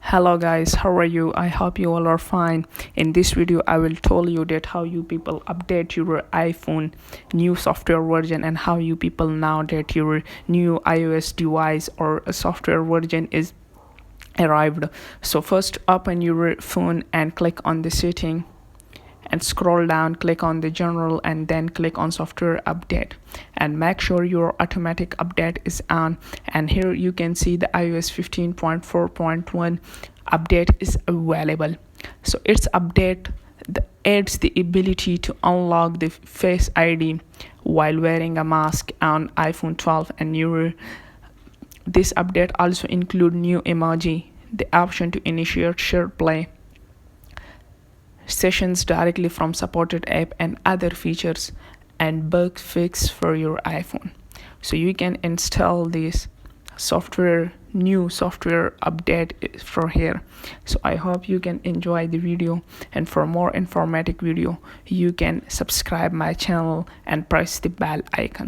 Hello guys, how are you? I hope you all are fine. In this video I will tell you that how you people update your iPhone new software version and how you people now that your new iOS device or a software version is arrived. So first open your phone and click on the setting and scroll down, click on the general and then click on software update and make sure your automatic update is on. And here you can see the iOS 15.4.1 update is available. So its update adds the ability to unlock the Face ID while wearing a mask on iPhone 12 and newer. This update also includes new emoji, the option to initiate shared play sessions directly from supported app, and other features and bug fix for your iPhone. So you can install this new software update for here. So I hope you can enjoy the video, and for more informative video you can subscribe my channel and press the bell icon.